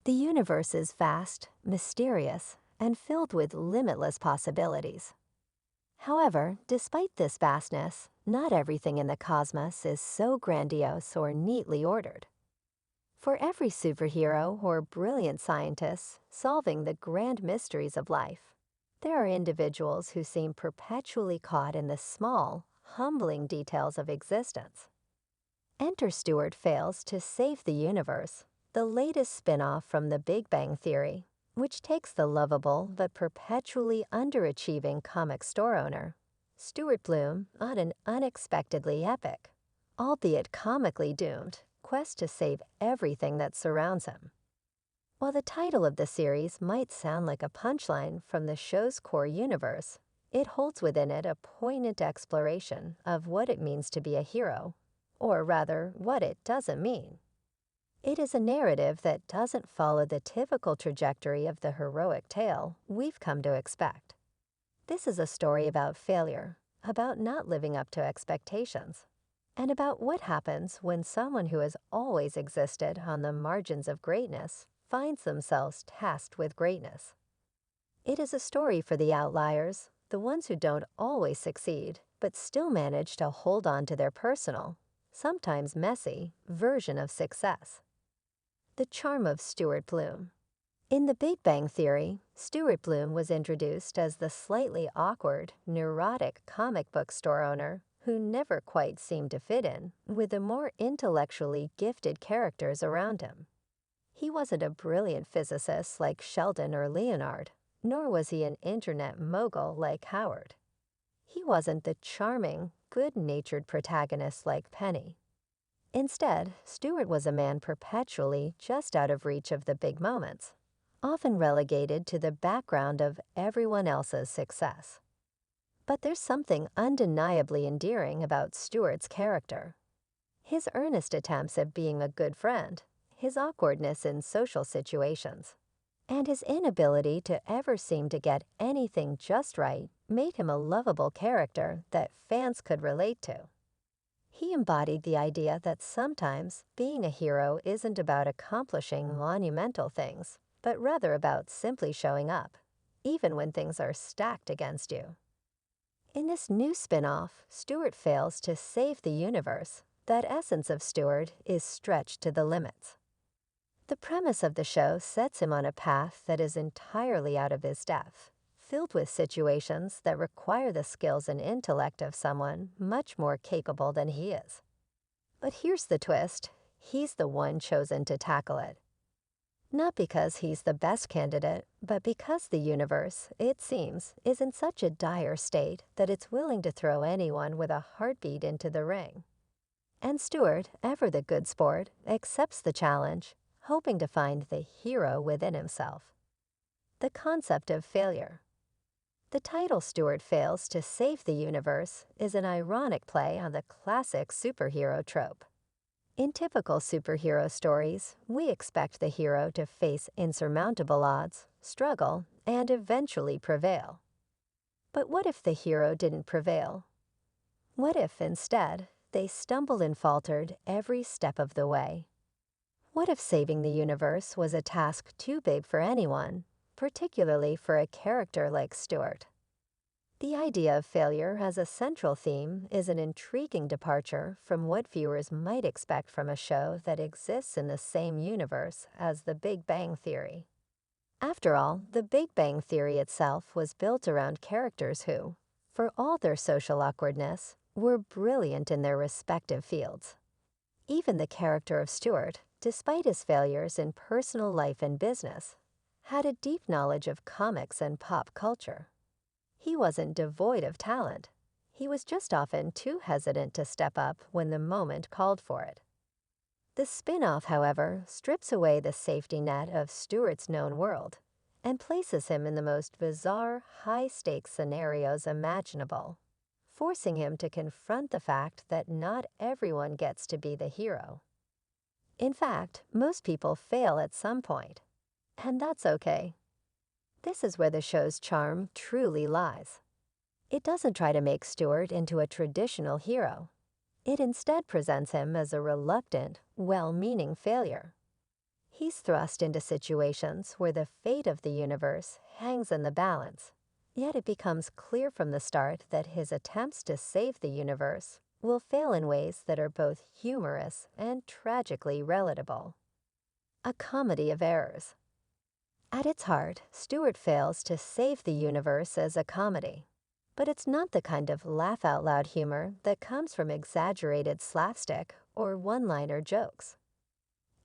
The universe is vast, mysterious, and filled with limitless possibilities. However, despite this vastness, not everything in the cosmos is so grandiose or neatly ordered. For every superhero or brilliant scientist solving the grand mysteries of life, there are individuals who seem perpetually caught in the small, humbling details of existence. Enter Stuart fails to save the universe, the latest spin-off from the Big Bang Theory, which takes the lovable but perpetually underachieving comic store owner, Stuart Bloom, on an unexpectedly epic, albeit comically doomed, quest to save everything that surrounds him. While the title of the series might sound like a punchline from the show's core universe, it holds within it a poignant exploration of what it means to be a hero, or rather, what it doesn't mean. It is a narrative that doesn't follow the typical trajectory of the heroic tale we've come to expect. This is a story about failure, about not living up to expectations, and about what happens when someone who has always existed on the margins of greatness finds themselves tasked with greatness. It is a story for the outliers, the ones who don't always succeed, but still manage to hold on to their personal, sometimes messy, version of success. The charm of Stuart Bloom. In The Big Bang Theory, Stuart Bloom was introduced as the slightly awkward, neurotic comic book store owner who never quite seemed to fit in with the more intellectually gifted characters around him. He wasn't a brilliant physicist like Sheldon or Leonard, nor was he an internet mogul like Howard. He wasn't the charming, good-natured protagonist like Penny. Instead, Stuart was a man perpetually just out of reach of the big moments, often relegated to the background of everyone else's success. But there's something undeniably endearing about Stuart's character. His earnest attempts at being a good friend, his awkwardness in social situations, and his inability to ever seem to get anything just right made him a lovable character that fans could relate to. He embodied the idea that sometimes being a hero isn't about accomplishing monumental things, but rather about simply showing up, even when things are stacked against you. In this new spin-off, Stuart fails to save the universe. That essence of Stuart is stretched to the limits. The premise of the show sets him on a path that is entirely out of his depth, filled with situations that require the skills and intellect of someone much more capable than he is. But here's the twist: he's the one chosen to tackle it. Not because he's the best candidate, but because the universe, it seems, is in such a dire state that it's willing to throw anyone with a heartbeat into the ring. And Stuart, ever the good sport, accepts the challenge, hoping to find the hero within himself. The concept of failure. The title Stuart fails to save the universe is an ironic play on the classic superhero trope. In typical superhero stories, we expect the hero to face insurmountable odds, struggle, and eventually prevail. But what if the hero didn't prevail? What if, instead, they stumbled and faltered every step of the way? What if saving the universe was a task too big for anyone, particularly for a character like Stuart? The idea of failure as a central theme is an intriguing departure from what viewers might expect from a show that exists in the same universe as The Big Bang Theory. After all, The Big Bang Theory itself was built around characters who, for all their social awkwardness, were brilliant in their respective fields. Even the character of Stuart, despite his failures in personal life and business, had a deep knowledge of comics and pop culture. He wasn't devoid of talent. He was just often too hesitant to step up when the moment called for it. The spin-off, however, strips away the safety net of Stuart's known world and places him in the most bizarre, high-stakes scenarios imaginable, forcing him to confront the fact that not everyone gets to be the hero. In fact, most people fail at some point, and that's okay. This is where the show's charm truly lies. It doesn't try to make Stuart into a traditional hero. It instead presents him as a reluctant, well-meaning failure. He's thrust into situations where the fate of the universe hangs in the balance. Yet it becomes clear from the start that his attempts to save the universe will fail in ways that are both humorous and tragically relatable. A comedy of errors. At its heart, Stuart fails to save the universe as a comedy. But it's not the kind of laugh-out-loud humor that comes from exaggerated slapstick or one-liner jokes.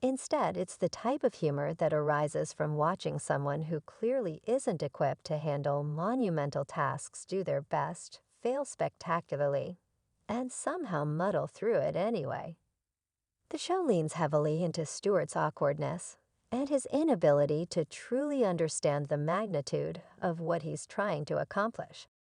Instead, it's the type of humor that arises from watching someone who clearly isn't equipped to handle monumental tasks do their best, fail spectacularly, and somehow muddle through it anyway. The show leans heavily into Stuart's awkwardness and his inability to truly understand the magnitude of what he's trying to accomplish.